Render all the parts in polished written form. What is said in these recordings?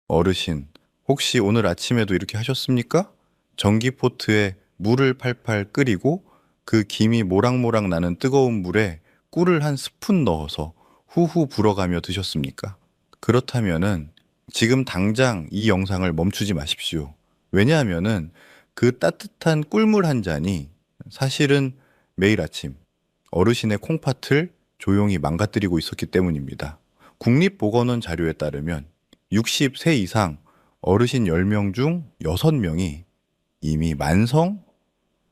어르신, 혹시 오늘 아침에도 이렇게 하셨습니까? 전기포트에 물을 팔팔 끓이고 그 김이 모락모락 나는 뜨거운 물에 꿀을 한 스푼 넣어서 후후 불어가며 드셨습니까? 그렇다면은 지금 당장 이 영상을 멈추지 마십시오. 왜냐하면은 그 따뜻한 꿀물 한 잔이 사실은 매일 아침 어르신의 콩팥을 조용히 망가뜨리고 있었기 때문입니다. 국립보건원 자료에 따르면 60세 이상 어르신 10명 중 6명이 이미 만성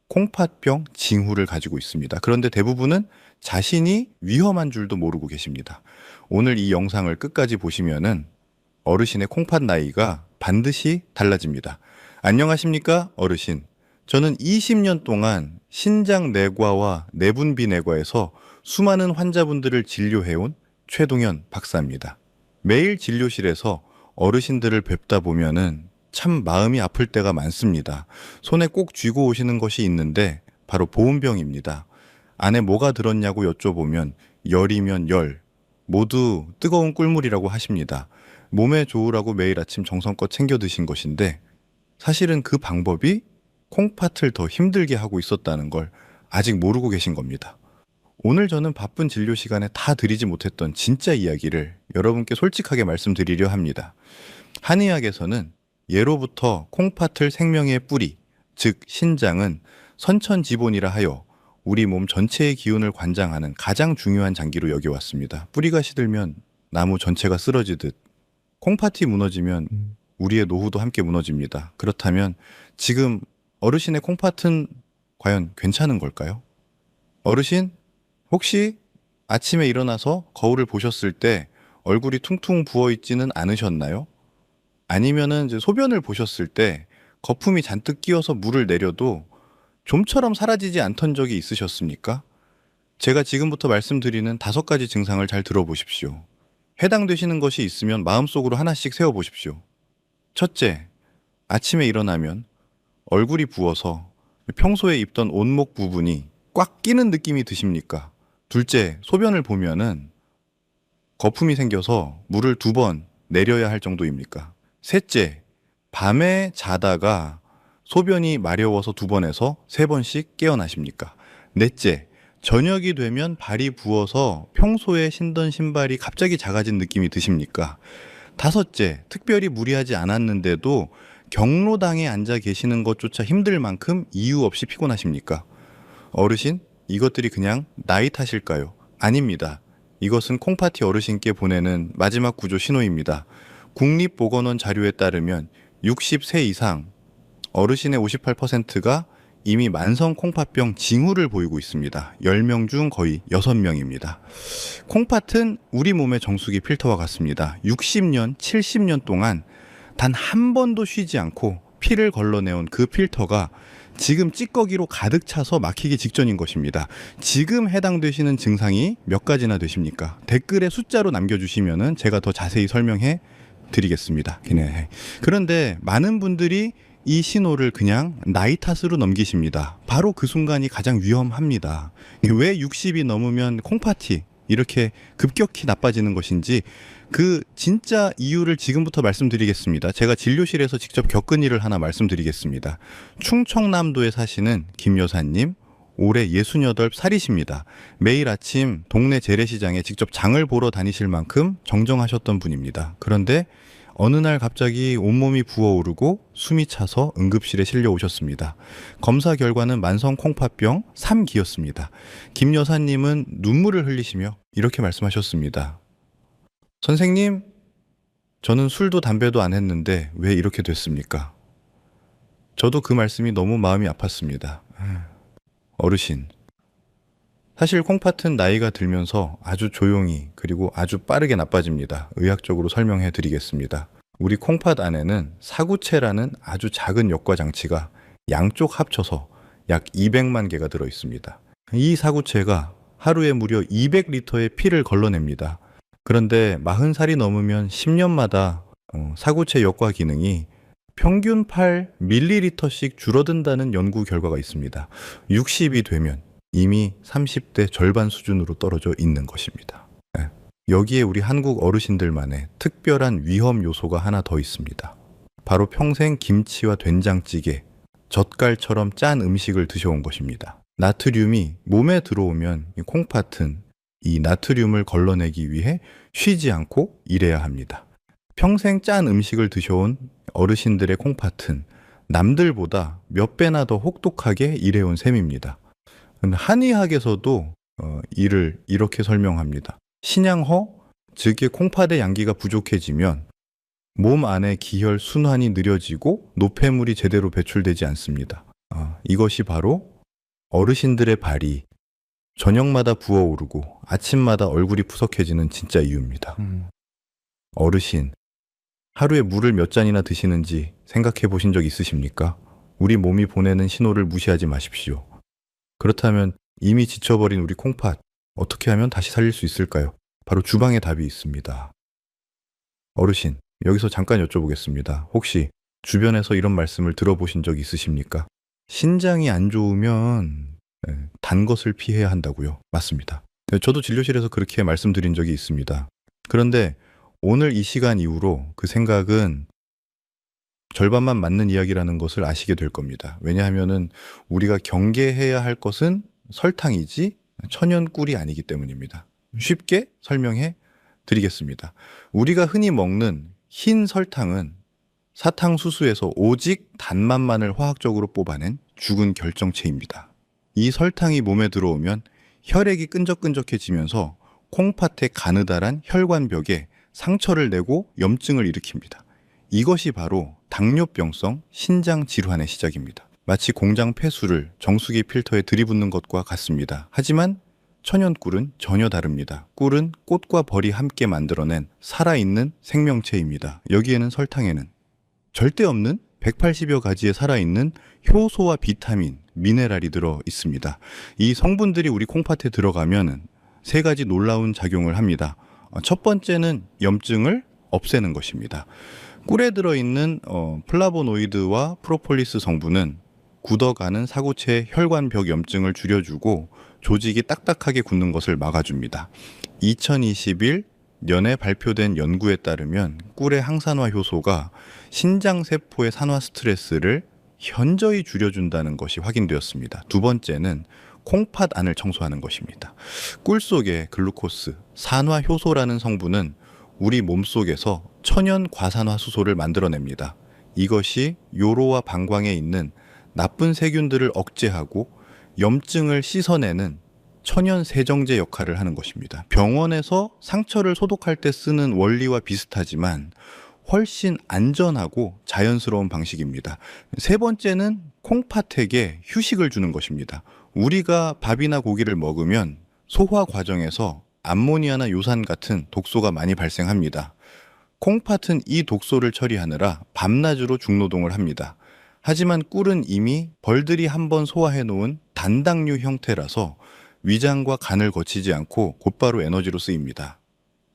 콩팥병 징후를 가지고 있습니다. 그런데 대부분은 자신이 위험한 줄도 모르고 계십니다. 오늘 이 영상을 끝까지 보시면은 어르신의 콩팥 나이가 반드시 달라집니다. 안녕하십니까, 어르신. 저는 20년 동안 신장내과와 내분비내과에서 수많은 환자분들을 진료해온 최동현 박사입니다. 매일 진료실에서 어르신들을 뵙다 보면은 참 마음이 아플 때가 많습니다. 손에 꼭 쥐고 오시는 것이 있는데 바로 보온병입니다. 안에 뭐가 들었냐고 여쭤보면 열이면 열, 모두 뜨거운 꿀물이라고 하십니다. 몸에 좋으라고 매일 아침 정성껏 챙겨 드신 것인데 사실은 그 방법이 콩팥을 더 힘들게 하고 있었다는 걸 아직 모르고 계신 겁니다. 오늘 저는 바쁜 진료 시간에 다 드리지 못했던 진짜 이야기를 여러분께 솔직하게 말씀드리려 합니다. 한의학에서는 예로부터 콩팥을 생명의 뿌리, 즉 신장은 선천지본이라 하여 우리 몸 전체의 기운을 관장하는 가장 중요한 장기로 여겨왔습니다. 뿌리가 시들면 나무 전체가 쓰러지듯 콩팥이 무너지면 우리의 노후도 함께 무너집니다. 그렇다면 지금 어르신의 콩팥은 과연 괜찮은 걸까요? 어르신, 혹시 아침에 일어나서 거울을 보셨을 때 얼굴이 퉁퉁 부어 있지는 않으셨나요? 아니면은 이제 소변을 보셨을 때 거품이 잔뜩 끼어서 물을 내려도 좀처럼 사라지지 않던 적이 있으셨습니까? 제가 지금부터 말씀드리는 5가지 증상을 잘 들어보십시오. 해당되시는 것이 있으면 마음속으로 하나씩 세워보십시오. 첫째, 아침에 일어나면 얼굴이 부어서 평소에 입던 온목 부분이 꽉 끼는 느낌이 드십니까? 둘째, 소변을 보면은 거품이 생겨서 물을 2번 내려야 할 정도입니까? 셋째, 밤에 자다가 소변이 마려워서 2번에서 3번씩 깨어나십니까? 넷째, 저녁이 되면 발이 부어서 평소에 신던 신발이 갑자기 작아진 느낌이 드십니까? 다섯째, 특별히 무리하지 않았는데도 경로당에 앉아 계시는 것조차 힘들 만큼 이유 없이 피곤하십니까? 어르신, 이것들이 그냥 나이 탓일까요? 아닙니다. 이것은 콩파티 어르신께 보내는 마지막 구조 신호입니다. 국립보건원 자료에 따르면 60세 이상 어르신의 58%가 이미 만성 콩팥병 징후를 보이고 있습니다. 10명 중 거의 6명입니다. 콩팥은 우리 몸의 정수기 필터와 같습니다. 60년, 70년 동안 단 한 번도 쉬지 않고 피를 걸러내온 그 필터가 지금 찌꺼기로 가득 차서 막히기 직전인 것입니다. 지금 해당되시는 증상이 몇 가지나 되십니까? 댓글에 숫자로 남겨주시면 제가 더 자세히 설명해 드리겠습니다. 네. 그런데 많은 분들이 이 신호를 그냥 나이 탓으로 넘기십니다. 바로 그 순간이 가장 위험합니다. 왜 60이 넘으면 콩팥이 이렇게 급격히 나빠지는 것인지 그 진짜 이유를 지금부터 말씀드리겠습니다. 제가 진료실에서 직접 겪은 일을 하나 말씀드리겠습니다. 충청남도에 사시는 김 여사님, 올해 68살이십니다. 매일 아침 동네 재래시장에 직접 장을 보러 다니실 만큼 정정하셨던 분입니다. 그런데 어느 날 갑자기 온몸이 부어오르고 숨이 차서 응급실에 실려 오셨습니다. 검사 결과는 만성 콩팥병 3기였습니다. 김 여사님은 눈물을 흘리시며 이렇게 말씀하셨습니다. 선생님, 저는 술도 담배도 안 했는데 왜 이렇게 됐습니까? 저도 그 말씀이 너무 마음이 아팠습니다. 어르신, 사실 콩팥은 나이가 들면서 아주 조용히 그리고 아주 빠르게 나빠집니다. 의학적으로 설명해 드리겠습니다. 우리 콩팥 안에는 사구체라는 아주 작은 역과 장치가 양쪽 합쳐서 약 200만 개가 들어 있습니다. 이 사구체가 하루에 무려 200리터의 피를 걸러냅니다. 그런데 40살이 넘으면 10년마다 사구체 역과 기능이 평균 8ml씩 줄어든다는 연구 결과가 있습니다. 60이 되면 이미 30대 절반 수준으로 떨어져 있는 것입니다. 네. 여기에 우리 한국 어르신들만의 특별한 위험 요소가 하나 더 있습니다. 바로 평생 김치와 된장찌개, 젓갈처럼 짠 음식을 드셔온 것입니다. 나트륨이 몸에 들어오면 이 콩팥은 이 나트륨을 걸러내기 위해 쉬지 않고 일해야 합니다. 평생 짠 음식을 드셔온 어르신들의 콩팥은 남들보다 몇 배나 더 혹독하게 일해온 셈입니다. 한의학에서도 이를 이렇게 설명합니다. 신양허, 즉 콩팥의 양기가 부족해지면 몸 안의 기혈 순환이 느려지고 노폐물이 제대로 배출되지 않습니다. 이것이 바로 어르신들의 발이 저녁마다 부어오르고 아침마다 얼굴이 푸석해지는 진짜 이유입니다. 어르신, 하루에 물을 몇 잔이나 드시는지 생각해 보신 적 있으십니까? 우리 몸이 보내는 신호를 무시하지 마십시오. 그렇다면 이미 지쳐버린 우리 콩팥, 어떻게 하면 다시 살릴 수 있을까요? 바로 주방에 답이 있습니다. 어르신, 여기서 잠깐 여쭤보겠습니다. 혹시 주변에서 이런 말씀을 들어보신 적 있으십니까? 신장이 안 좋으면 단 것을 피해야 한다고요. 맞습니다. 저도 진료실에서 그렇게 말씀드린 적이 있습니다. 그런데 오늘 이 시간 이후로 그 생각은 절반만 맞는 이야기라는 것을 아시게 될 겁니다. 왜냐하면은 우리가 경계해야 할 것은 설탕이지 천연 꿀이 아니기 때문입니다. 쉽게 설명해 드리겠습니다. 우리가 흔히 먹는 흰 설탕은 사탕수수에서 오직 단맛만을 화학적으로 뽑아낸 죽은 결정체입니다. 이 설탕이 몸에 들어오면 혈액이 끈적끈적해지면서 콩팥의 가느다란 혈관벽에 상처를 내고 염증을 일으킵니다. 이것이 바로 당뇨병성 신장 질환의 시작입니다. 마치 공장 폐수를 정수기 필터에 들이붓는 것과 같습니다. 하지만 천연꿀은 전혀 다릅니다. 꿀은 꽃과 벌이 함께 만들어낸 살아있는 생명체입니다. 여기에는 설탕에는 절대 없는 180여 가지의 살아있는 효소와 비타민, 미네랄이 들어 있습니다. 이 성분들이 우리 콩팥에 들어가면 세 가지 놀라운 작용을 합니다. 첫 번째는 염증을 없애는 것입니다. 꿀에 들어있는 플라보노이드와 프로폴리스 성분은 굳어가는 사고체 혈관벽 염증을 줄여주고 조직이 딱딱하게 굳는 것을 막아줍니다. 2021년에 발표된 연구에 따르면 꿀의 항산화 효소가 신장세포의 산화 스트레스를 현저히 줄여준다는 것이 확인되었습니다. 두 번째는 콩팥 안을 청소하는 것입니다. 꿀 속의 글루코스, 산화 효소라는 성분은 우리 몸속에서 천연 과산화수소를 만들어냅니다. 이것이 요로와 방광에 있는 나쁜 세균들을 억제하고 염증을 씻어내는 천연 세정제 역할을 하는 것입니다. 병원에서 상처를 소독할 때 쓰는 원리와 비슷하지만 훨씬 안전하고 자연스러운 방식입니다. 세 번째는 콩팥에게 휴식을 주는 것입니다. 우리가 밥이나 고기를 먹으면 소화 과정에서 암모니아나 요산 같은 독소가 많이 발생합니다. 콩팥은 이 독소를 처리하느라 밤낮으로 중노동을 합니다. 하지만 꿀은 이미 벌들이 한번 소화해 놓은 단당류 형태라서 위장과 간을 거치지 않고 곧바로 에너지로 쓰입니다.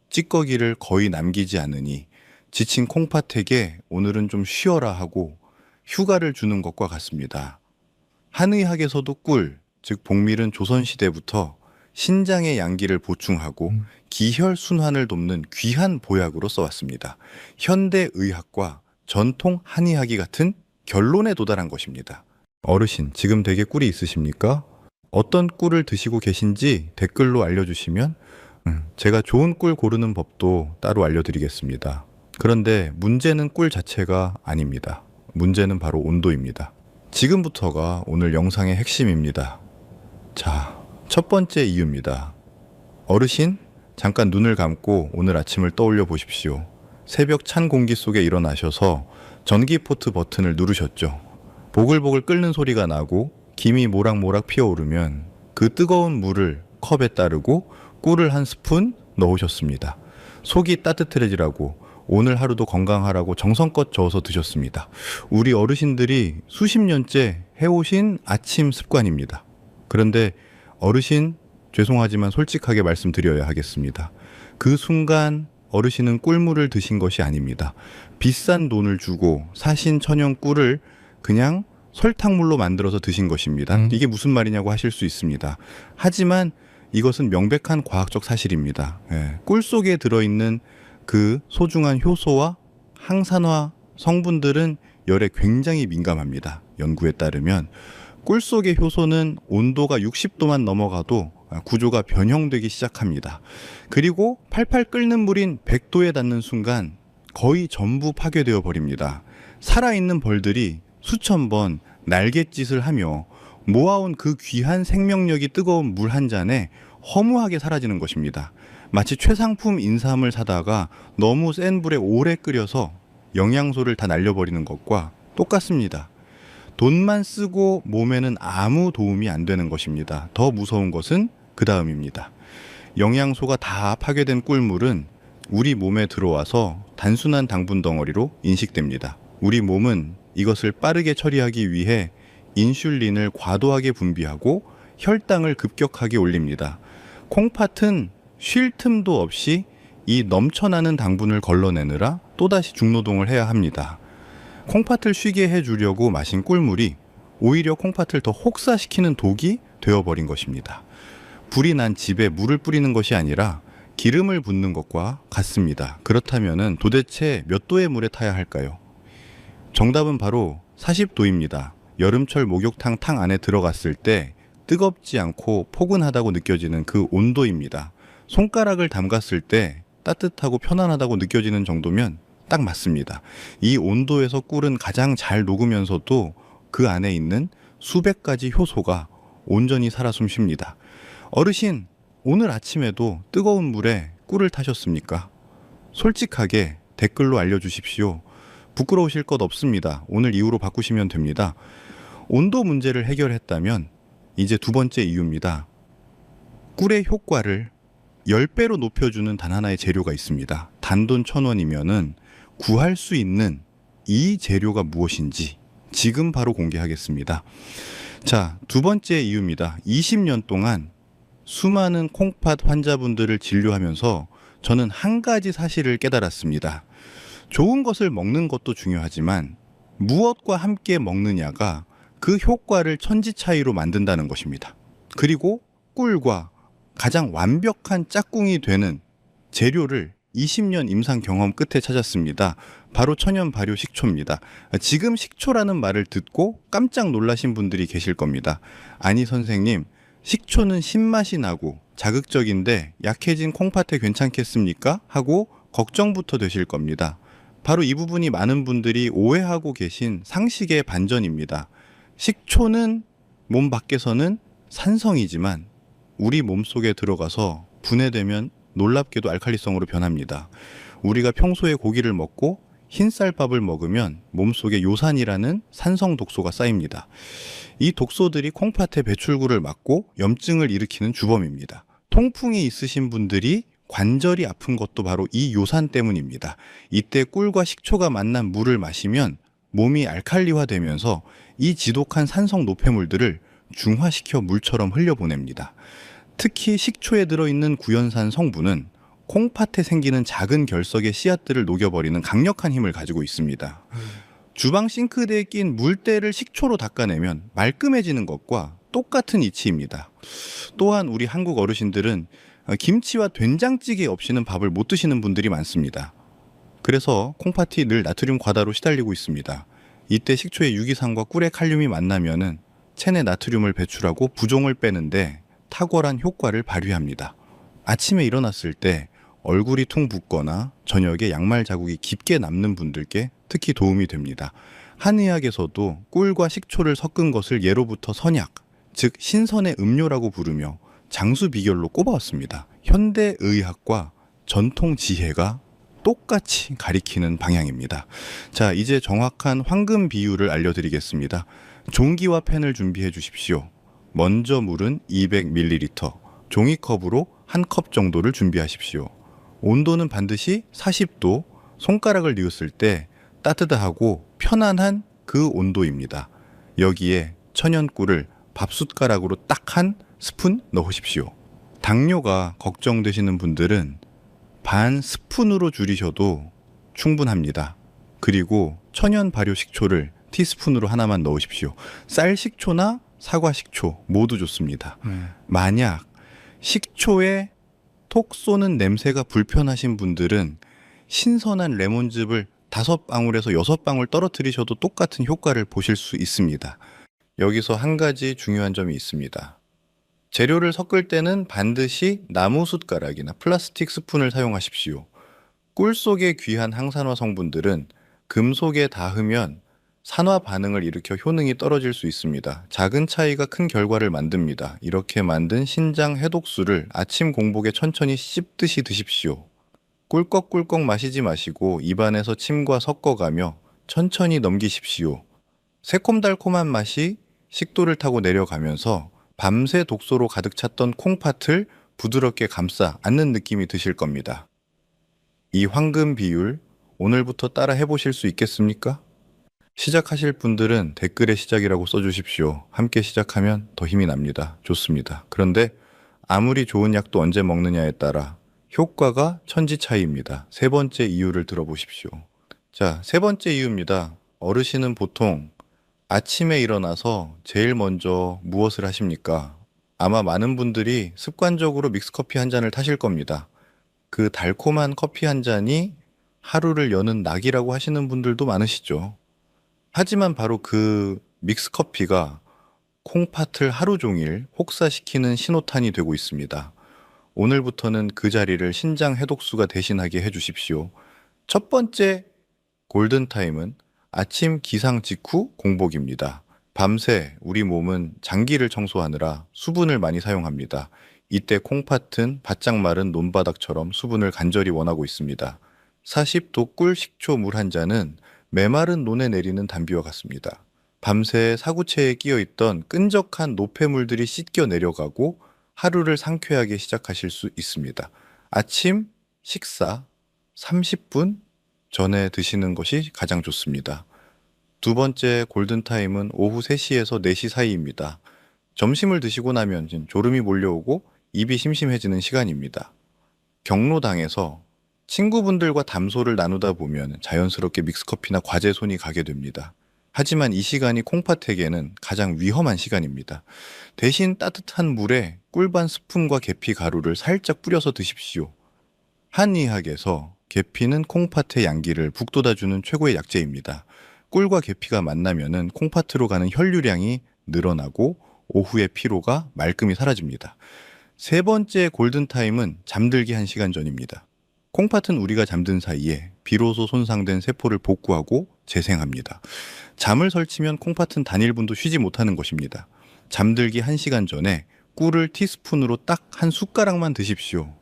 찌꺼기를 거의 남기지 않으니 지친 콩팥에게 오늘은 좀 쉬어라 하고 휴가를 주는 것과 같습니다. 한의학에서도 꿀, 즉 복밀은 조선시대부터 신장의 양기를 보충하고 기혈 순환을 돕는 귀한 보약으로 써왔습니다. 현대의학과 전통 한의학이 같은 결론에 도달한 것입니다. 어르신, 지금 댁에 꿀이 있으십니까? 어떤 꿀을 드시고 계신지 댓글로 알려주시면 제가 좋은 꿀 고르는 법도 따로 알려드리겠습니다. 그런데 문제는 꿀 자체가 아닙니다. 문제는 바로 온도입니다. 지금부터가 오늘 영상의 핵심입니다. 자, 첫 번째 이유입니다. 어르신, 잠깐 눈을 감고 오늘 아침을 떠올려 보십시오. 새벽 찬 공기 속에 일어나셔서 전기포트 버튼을 누르셨죠. 보글보글 끓는 소리가 나고 김이 모락모락 피어오르면 그 뜨거운 물을 컵에 따르고 꿀을 한 스푼 넣으셨습니다. 속이 따뜻해지라고 오늘 하루도 건강하라고 정성껏 저어서 드셨습니다. 우리 어르신들이 수십 년째 해오신 아침 습관입니다. 그런데 어르신, 죄송하지만 솔직하게 말씀드려야 하겠습니다. 그 순간 어르신은 꿀물을 드신 것이 아닙니다. 비싼 돈을 주고 사신 천연 꿀을 그냥 설탕물로 만들어서 드신 것입니다. 이게 무슨 말이냐고 하실 수 있습니다. 하지만 이것은 명백한 과학적 사실입니다. 예. 꿀 속에 들어있는 그 소중한 효소와 항산화 성분들은 열에 굉장히 민감합니다. 연구에 따르면 꿀 속의 효소는 온도가 60도만 넘어가도 구조가 변형되기 시작합니다. 그리고 팔팔 끓는 물인 100도에 닿는 순간 거의 전부 파괴되어 버립니다. 살아있는 벌들이 수천 번 날갯짓을 하며 모아온 그 귀한 생명력이 뜨거운 물 한 잔에 허무하게 사라지는 것입니다. 마치 최상품 인삼을 사다가 너무 센 불에 오래 끓여서 영양소를 다 날려버리는 것과 똑같습니다. 돈만 쓰고 몸에는 아무 도움이 안 되는 것입니다. 더 무서운 것은 그 다음입니다. 영양소가 다 파괴된 꿀물은 우리 몸에 들어와서 단순한 당분 덩어리로 인식됩니다. 우리 몸은 이것을 빠르게 처리하기 위해 인슐린을 과도하게 분비하고 혈당을 급격하게 올립니다. 콩팥은 쉴 틈도 없이 이 넘쳐나는 당분을 걸러내느라 또다시 중노동을 해야 합니다. 콩팥을 쉬게 해주려고 마신 꿀물이 오히려 콩팥을 더 혹사시키는 독이 되어버린 것입니다. 불이 난 집에 물을 뿌리는 것이 아니라 기름을 붓는 것과 같습니다. 그렇다면 도대체 몇 도의 물에 타야 할까요? 정답은 바로 40도입니다. 여름철 목욕탕 탕 안에 들어갔을 때 뜨겁지 않고 포근하다고 느껴지는 그 온도입니다. 손가락을 담갔을 때 따뜻하고 편안하다고 느껴지는 정도면 딱 맞습니다. 이 온도에서 꿀은 가장 잘 녹으면서도 그 안에 있는 수백 가지 효소가 온전히 살아 숨쉽니다. 어르신, 오늘 아침에도 뜨거운 물에 꿀을 타셨습니까? 솔직하게 댓글로 알려주십시오. 부끄러우실 것 없습니다. 오늘 이후로 바꾸시면 됩니다. 온도 문제를 해결했다면 이제 두 번째 이유입니다. 꿀의 효과를 10배로 높여주는 단 하나의 재료가 있습니다. 단돈 1,000원이면은 구할 수 있는 이 재료가 무엇인지 지금 바로 공개하겠습니다. 자, 두 번째 이유입니다. 20년 동안 수많은 콩팥 환자분들을 진료하면서 저는 한 가지 사실을 깨달았습니다. 좋은 것을 먹는 것도 중요하지만 무엇과 함께 먹느냐가 그 효과를 천지 차이로 만든다는 것입니다. 그리고 꿀과 가장 완벽한 짝꿍이 되는 재료를 20년 임상 경험 끝에 찾았습니다. 바로 천연 발효 식초입니다. 지금 식초라는 말을 듣고 깜짝 놀라신 분들이 계실 겁니다. 아니 선생님, 식초는 신맛이 나고 자극적인데 약해진 콩팥에 괜찮겠습니까? 하고 걱정부터 되실 겁니다. 바로 이 부분이 많은 분들이 오해하고 계신 상식의 반전입니다. 식초는 몸 밖에서는 산성이지만 우리 몸속에 들어가서 분해되면 놀랍게도 알칼리성으로 변합니다. 우리가 평소에 고기를 먹고 흰쌀밥을 먹으면 몸속에 요산이라는 산성 독소가 쌓입니다. 이 독소들이 콩팥의 배출구를 막고 염증을 일으키는 주범입니다. 통풍이 있으신 분들이 관절이 아픈 것도 바로 이 요산 때문입니다. 이때 꿀과 식초가 만난 물을 마시면 몸이 알칼리화되면서 이 지독한 산성 노폐물들을 중화시켜 물처럼 흘려보냅니다. 특히 식초에 들어있는 구연산 성분은 콩팥에 생기는 작은 결석의 씨앗들을 녹여버리는 강력한 힘을 가지고 있습니다. 주방 싱크대에 낀 물때를 식초로 닦아내면 말끔해지는 것과 똑같은 이치입니다. 또한 우리 한국 어르신들은 김치와 된장찌개 없이는 밥을 못 드시는 분들이 많습니다. 그래서 콩팥이 늘 나트륨 과다로 시달리고 있습니다. 이때 식초의 유기산과 꿀의 칼륨이 만나면은 체내 나트륨을 배출하고 부종을 빼는데 탁월한 효과를 발휘합니다. 아침에 일어났을 때 얼굴이 퉁 붓거나 저녁에 양말 자국이 깊게 남는 분들께 특히 도움이 됩니다. 한의학에서도 꿀과 식초를 섞은 것을 예로부터 선약, 즉 신선의 음료라고 부르며 장수 비결로 꼽아왔습니다. 현대의학과 전통 지혜가 똑같이 가리키는 방향입니다. 자, 이제 정확한 황금 비율을 알려드리겠습니다. 종기와 펜을 준비해 주십시오. 먼저 물은 200ml, 종이컵으로 한 컵 정도를 준비하십시오. 온도는 반드시 40도, 손가락을 뉘었을 때 따뜻하고 편안한 그 온도입니다. 여기에 천연꿀을 밥숟가락으로 딱 한 스푼 넣으십시오. 당뇨가 걱정되시는 분들은 반 스푼으로 줄이셔도 충분합니다. 그리고 천연 발효 식초를 티스푼으로 하나만 넣으십시오. 쌀 식초나 사과 식초 모두 좋습니다. 만약 식초에 톡 쏘는 냄새가 불편하신 분들은 신선한 레몬즙을 5방울에서 6방울 떨어뜨리셔도 똑같은 효과를 보실 수 있습니다. 여기서 한 가지 중요한 점이 있습니다. 재료를 섞을 때는 반드시 나무 숟가락이나 플라스틱 스푼을 사용하십시오. 꿀 속의 귀한 항산화 성분들은 금속에 닿으면 산화 반응을 일으켜 효능이 떨어질 수 있습니다. 작은 차이가 큰 결과를 만듭니다. 이렇게 만든 신장 해독수를 아침 공복에 천천히 씹듯이 드십시오. 꿀꺽꿀꺽 마시지 마시고 입안에서 침과 섞어가며 천천히 넘기십시오. 새콤달콤한 맛이 식도를 타고 내려가면서 밤새 독소로 가득 찼던 콩팥을 부드럽게 감싸 안는 느낌이 드실 겁니다. 이 황금 비율 오늘부터 따라 해보실 수 있겠습니까? 시작하실 분들은 댓글에 시작이라고 써주십시오. 함께 시작하면 더 힘이 납니다. 좋습니다. 그런데 아무리 좋은 약도 언제 먹느냐에 따라 효과가 천지 차이입니다. 세 번째 이유를 들어보십시오. 자, 세 번째 이유입니다. 어르신은 보통 아침에 일어나서 제일 먼저 무엇을 하십니까? 아마 많은 분들이 습관적으로 믹스커피 한 잔을 타실 겁니다. 그 달콤한 커피 한 잔이 하루를 여는 낙이라고 하시는 분들도 많으시죠. 하지만 바로 그 믹스커피가 콩팥을 하루 종일 혹사시키는 신호탄이 되고 있습니다. 오늘부터는 그 자리를 신장 해독수가 대신하게 해주십시오. 첫 번째 골든타임은 아침 기상 직후 공복입니다. 밤새 우리 몸은 장기를 청소하느라 수분을 많이 사용합니다. 이때 콩팥은 바짝 마른 논바닥처럼 수분을 간절히 원하고 있습니다. 40도 꿀 식초 물 한 잔은 메마른 논에 내리는 단비와 같습니다. 밤새 사구체에 끼어있던 끈적한 노폐물들이 씻겨 내려가고 하루를 상쾌하게 시작하실 수 있습니다. 아침 식사 30분 전에 드시는 것이 가장 좋습니다. 두 번째 골든타임은 오후 3시에서 4시 사이입니다. 점심을 드시고 나면 졸음이 몰려오고 입이 심심해지는 시간입니다. 경로당에서 친구분들과 담소를 나누다 보면 자연스럽게 믹스커피나 과제 손이 가게 됩니다. 하지만 이 시간이 콩팥에게는 가장 위험한 시간입니다. 대신 따뜻한 물에 꿀반 스푼과 계피 가루를 살짝 뿌려서 드십시오. 한의학에서 계피는 콩팥의 양기를 북돋아주는 최고의 약재입니다. 꿀과 계피가 만나면은 콩팥으로 가는 혈류량이 늘어나고 오후의 피로가 말끔히 사라집니다. 세 번째 골든타임은 잠들기 1시간 전입니다. 콩팥은 우리가 잠든 사이에 비로소 손상된 세포를 복구하고 재생합니다. 잠을 설치면 콩팥은 단일분도 쉬지 못하는 것입니다. 잠들기 1시간 전에 꿀을 티스푼으로 딱 한 숟가락만 드십시오.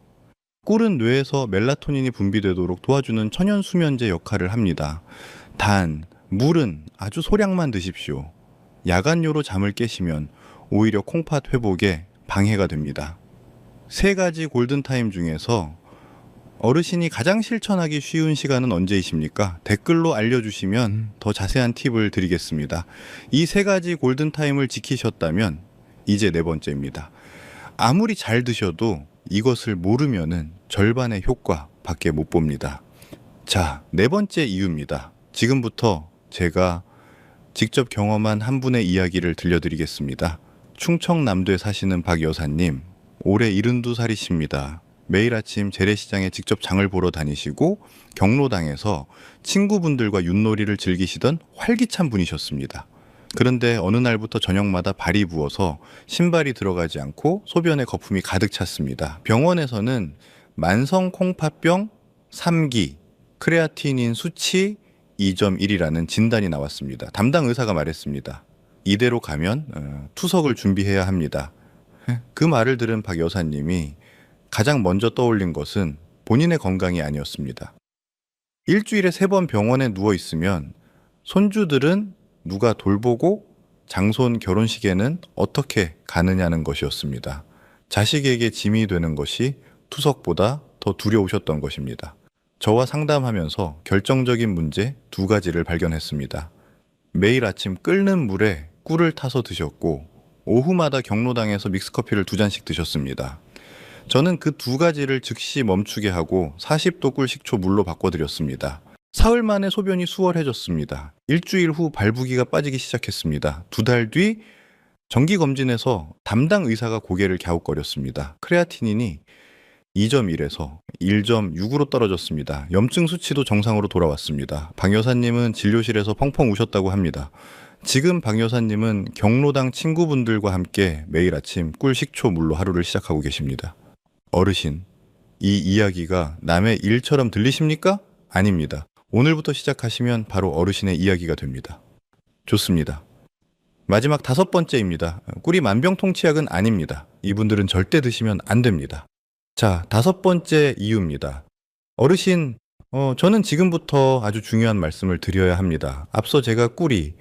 꿀은 뇌에서 멜라토닌이 분비되도록 도와주는 천연 수면제 역할을 합니다. 단, 물은 아주 소량만 드십시오. 야간요로 잠을 깨시면 오히려 콩팥 회복에 방해가 됩니다. 세 가지 골든타임 중에서 어르신이 가장 실천하기 쉬운 시간은 언제이십니까? 댓글로 알려주시면 더 자세한 팁을 드리겠습니다. 이 세 가지 골든타임을 지키셨다면 이제 네 번째입니다. 아무리 잘 드셔도 이것을 모르면은 절반의 효과 밖에 못 봅니다. 자, 네 번째 이유입니다. 지금부터 제가 직접 경험한 한 분의 이야기를 들려드리겠습니다. 충청남도에 사시는 박 여사님, 올해 72살이십니다. 매일 아침 재래시장에 직접 장을 보러 다니시고 경로당에서 친구분들과 윷놀이를 즐기시던 활기찬 분이셨습니다. 그런데 어느 날부터 저녁마다 발이 부어서 신발이 들어가지 않고 소변에 거품이 가득 찼습니다. 병원에서는 만성 콩팥병 3기, 크레아티닌 수치 2.1이라는 진단이 나왔습니다. 담당 의사가 말했습니다. 이대로 가면 투석을 준비해야 합니다. 그 말을 들은 박 여사님이 가장 먼저 떠올린 것은 본인의 건강이 아니었습니다. 일주일에 3번 병원에 누워 있으면 손주들은 누가 돌보고 장손 결혼식에는 어떻게 가느냐는 것이었습니다. 자식에게 짐이 되는 것이 투석보다 더 두려우셨던 것입니다. 저와 상담하면서 결정적인 문제 2가지를 발견했습니다. 매일 아침 끓는 물에 꿀을 타서 드셨고 오후마다 경로당에서 믹스커피를 2잔씩 드셨습니다. 저는 그 2가지를 즉시 멈추게 하고 40도 꿀 식초 물로 바꿔드렸습니다. 사흘 만에 소변이 수월해졌습니다. 일주일 후 발부기가 빠지기 시작했습니다. 2달 뒤 정기검진에서 담당 의사가 고개를 갸웃거렸습니다. 크레아티닌이 2.1에서 1.6으로 떨어졌습니다. 염증 수치도 정상으로 돌아왔습니다. 방 여사님은 진료실에서 펑펑 우셨다고 합니다. 지금 방 여사님은 경로당 친구분들과 함께 매일 아침 꿀 식초 물로 하루를 시작하고 계십니다. 어르신, 이 이야기가 남의 일처럼 들리십니까? 아닙니다. 오늘부터 시작하시면 바로 어르신의 이야기가 됩니다. 좋습니다. 마지막 5번째입니다. 꿀이 만병통치약은 아닙니다. 이분들은 절대 드시면 안 됩니다. 자, 5번째 이유입니다. 어르신, 저는 지금부터 아주 중요한 말씀을 드려야 합니다. 앞서 제가 꿀이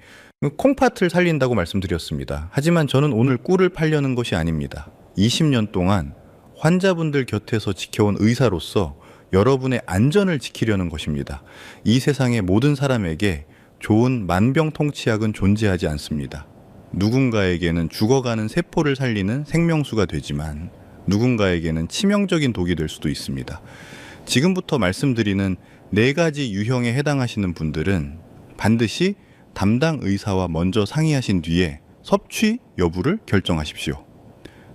콩팥을 살린다고 말씀드렸습니다. 하지만 저는 오늘 꿀을 팔려는 것이 아닙니다. 20년 동안 환자분들 곁에서 지켜온 의사로서 여러분의 안전을 지키려는 것입니다. 이 세상의 모든 사람에게 좋은 만병통치약은 존재하지 않습니다. 누군가에게는 죽어가는 세포를 살리는 생명수가 되지만 누군가에게는 치명적인 독이 될 수도 있습니다. 지금부터 말씀드리는 4가지 유형에 해당하시는 분들은 반드시 담당 의사와 먼저 상의하신 뒤에 섭취 여부를 결정하십시오.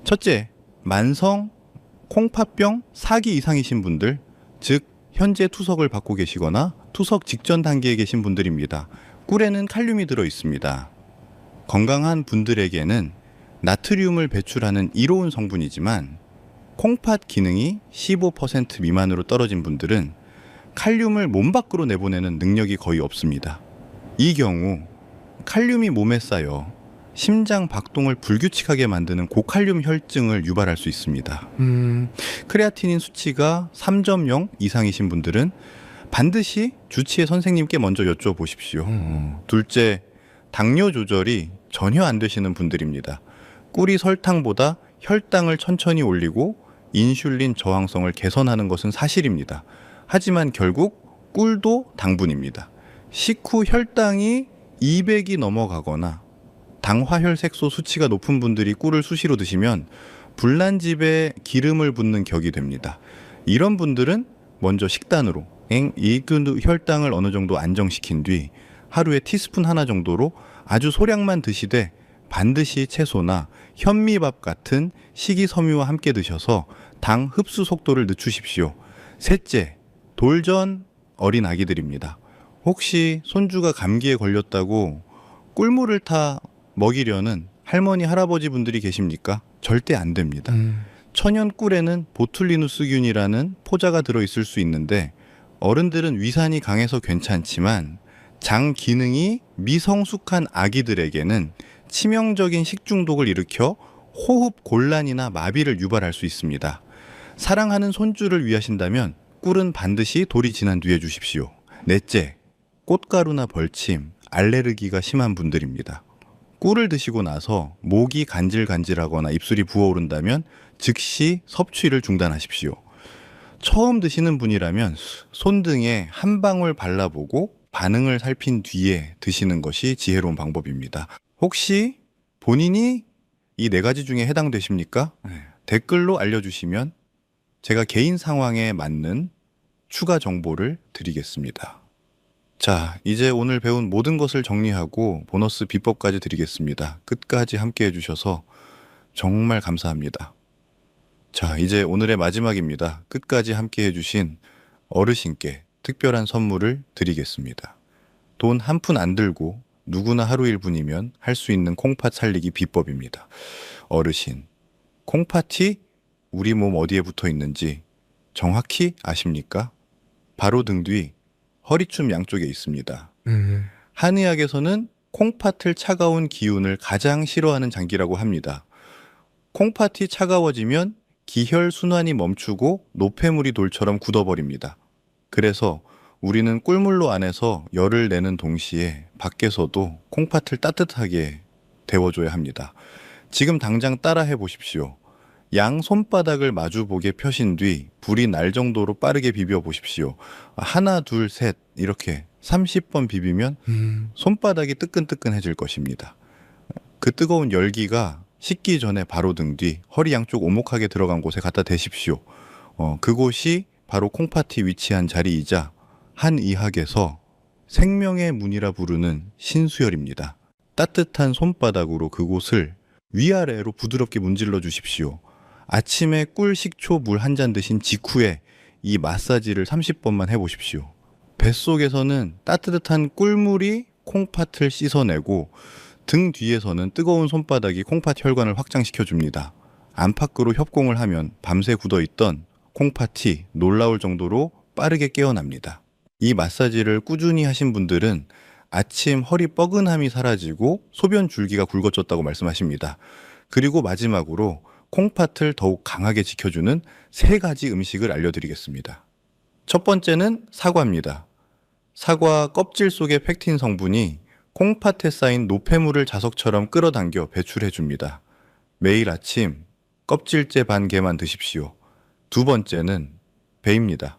첫째, 만성 콩팥병 4기 이상이신 분들, 즉 현재 투석을 받고 계시거나 투석 직전 단계에 계신 분들입니다. 꿀에는 칼륨이 들어 있습니다. 건강한 분들에게는 나트륨을 배출하는 이로운 성분이지만 콩팥 기능이 15% 미만으로 떨어진 분들은 칼륨을 몸 밖으로 내보내는 능력이 거의 없습니다. 이 경우 칼륨이 몸에 쌓여 심장 박동을 불규칙하게 만드는 고칼륨 혈증을 유발할 수 있습니다. 크레아티닌 수치가 3.0 이상이신 분들은 반드시 주치의 선생님께 먼저 여쭤보십시오. 둘째, 당뇨 조절이 전혀 안 되시는 분들입니다. 꿀이 설탕보다 혈당을 천천히 올리고 인슐린 저항성을 개선하는 것은 사실입니다. 하지만 결국 꿀도 당분입니다. 식후 혈당이 200이 넘어가거나 당화혈색소 수치가 높은 분들이 꿀을 수시로 드시면 불난집에 기름을 붓는 격이 됩니다. 이런 분들은 먼저 식단으로 이 혈당을 어느 정도 안정시킨 뒤 하루에 티스푼 하나 정도로 아주 소량만 드시되 반드시 채소나 현미밥 같은 식이섬유와 함께 드셔서 당 흡수 속도를 늦추십시오. 셋째, 돌전 어린 아기들입니다. 혹시 손주가 감기에 걸렸다고 꿀물을 타 먹이려는 할머니, 할아버지 분들이 계십니까? 절대 안 됩니다. 천연 꿀에는 보툴리누스균이라는 포자가 들어있을 수 있는데 어른들은 위산이 강해서 괜찮지만 장 기능이 미성숙한 아기들에게는 치명적인 식중독을 일으켜 호흡 곤란이나 마비를 유발할 수 있습니다. 사랑하는 손주를 위하신다면 꿀은 반드시 돌이 지난 뒤에 주십시오. 넷째, 꽃가루나 벌침, 알레르기가 심한 분들입니다. 꿀을 드시고 나서 목이 간질간질하거나 입술이 부어오른다면 즉시 섭취를 중단하십시오. 처음 드시는 분이라면 손등에 한 방울 발라보고 반응을 살핀 뒤에 드시는 것이 지혜로운 방법입니다. 혹시 본인이 이 4가지 중에 해당되십니까? 댓글로 알려주시면 제가 개인 상황에 맞는 추가 정보를 드리겠습니다. 자, 이제 오늘 배운 모든 것을 정리하고 보너스 비법까지 드리겠습니다. 끝까지 함께 해주셔서 정말 감사합니다. 자, 이제 오늘의 마지막입니다. 끝까지 함께 해주신 어르신께 특별한 선물을 드리겠습니다. 돈 한 푼 안 들고 누구나 하루 1분이면 할 수 있는 콩팥 살리기 비법입니다. 어르신, 콩팥이 우리 몸 어디에 붙어 있는지 정확히 아십니까? 바로 등 뒤 허리춤 양쪽에 있습니다. 한의학에서는 콩팥을 차가운 기운을 가장 싫어하는 장기라고 합니다. 콩팥이 차가워지면 기혈순환이 멈추고 노폐물이 돌처럼 굳어버립니다. 그래서 우리는 꿀물로 안에서 열을 내는 동시에 밖에서도 콩팥을 따뜻하게 데워줘야 합니다. 지금 당장 따라해 보십시오. 양 손바닥을 마주보게 펴신 뒤 불이 날 정도로 빠르게 비벼 보십시오. 하나, 둘, 셋 이렇게 30번 비비면 손바닥이 뜨끈뜨끈해질 것입니다. 그 뜨거운 열기가 식기 전에 바로 등 뒤 허리 양쪽 오목하게 들어간 곳에 갖다 대십시오. 그곳이 바로 콩팥이 위치한 자리이자 한의학에서 생명의 문이라 부르는 신수혈입니다. 따뜻한 손바닥으로 그곳을 위아래로 부드럽게 문질러 주십시오. 아침에 꿀 식초 물 한 잔 드신 직후에 이 마사지를 30번만 해보십시오. 뱃속에서는 따뜻한 꿀물이 콩팥을 씻어내고 등 뒤에서는 뜨거운 손바닥이 콩팥 혈관을 확장시켜 줍니다. 안팎으로 협공을 하면 밤새 굳어있던 콩팥이 놀라울 정도로 빠르게 깨어납니다. 이 마사지를 꾸준히 하신 분들은 아침 허리 뻐근함이 사라지고 소변 줄기가 굵어졌다고 말씀하십니다. 그리고 마지막으로 콩팥을 더욱 강하게 지켜주는 3가지 음식을 알려드리겠습니다. 첫 번째는 사과입니다. 사과 껍질 속의 팩틴 성분이 콩팥에 쌓인 노폐물을 자석처럼 끌어당겨 배출해줍니다. 매일 아침 껍질째 반 개만 드십시오. 두 번째는 배입니다.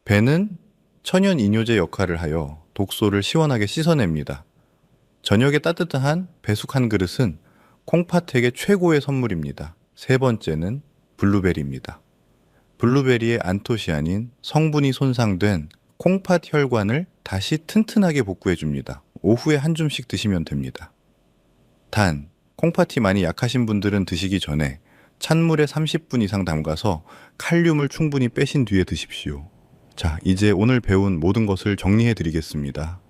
배는 천연 이뇨제 역할을 하여 독소를 시원하게 씻어냅니다. 저녁에 따뜻한 배숙 한 그릇은 콩팥에게 최고의 선물입니다. 세 번째는 블루베리입니다. 블루베리의 안토시아닌 성분이 손상된 콩팥 혈관을 다시 튼튼하게 복구해줍니다. 오후에 한 줌씩 드시면 됩니다. 단, 콩팥이 많이 약하신 분들은 드시기 전에 찬물에 30분 이상 담가서 칼륨을 충분히 빼신 뒤에 드십시오. 자, 이제 오늘 배운 모든 것을 정리해 드리겠습니다.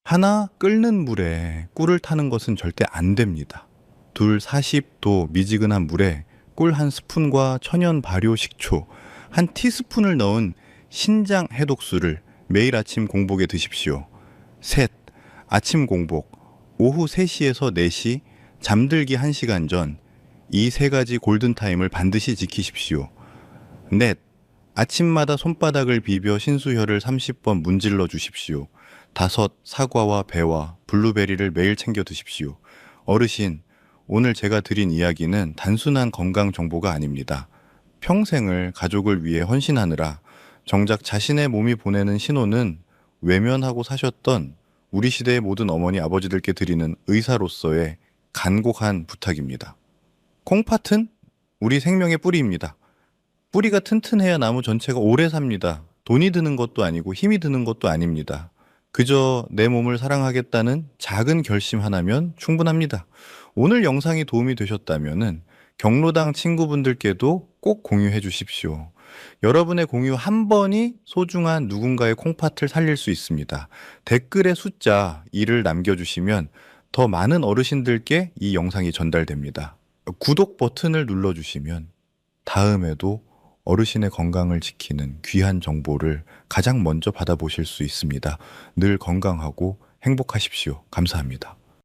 하나, 끓는 물에 꿀을 타는 것은 절대 안 됩니다. 둘, 40도 미지근한 물에 꿀 한 스푼과 천연 발효 식초 한 티스푼을 넣은 신장 해독수를 매일 아침 공복에 드십시오. 셋, 아침 공복 오후 3시에서 4시 잠들기 1시간 전 이 3가지 골든타임을 반드시 지키십시오. 넷, 아침마다 손바닥을 비벼 신수혈을 30번 문질러 주십시오. 다섯, 사과와 배와 블루베리를 매일 챙겨 드십시오. 어르신, 오늘 제가 드린 이야기는 단순한 건강 정보가 아닙니다. 평생을 가족을 위해 헌신하느라 정작 자신의 몸이 보내는 신호는 외면하고 사셨던 우리 시대의 모든 어머니 아버지들께 드리는 의사로서의 간곡한 부탁입니다. 콩팥은 우리 생명의 뿌리입니다. 뿌리가 튼튼해야 나무 전체가 오래 삽니다. 돈이 드는 것도 아니고 힘이 드는 것도 아닙니다. 그저 내 몸을 사랑하겠다는 작은 결심 하나면 충분합니다. 오늘 영상이 도움이 되셨다면 경로당 친구분들께도 꼭 공유해 주십시오. 여러분의 공유 한 번이 소중한 누군가의 콩팥을 살릴 수 있습니다. 댓글에 숫자 2를 남겨주시면 더 많은 어르신들께 이 영상이 전달됩니다. 구독 버튼을 눌러주시면 다음에도 어르신의 건강을 지키는 귀한 정보를 가장 먼저 받아보실 수 있습니다. 늘 건강하고 행복하십시오. 감사합니다.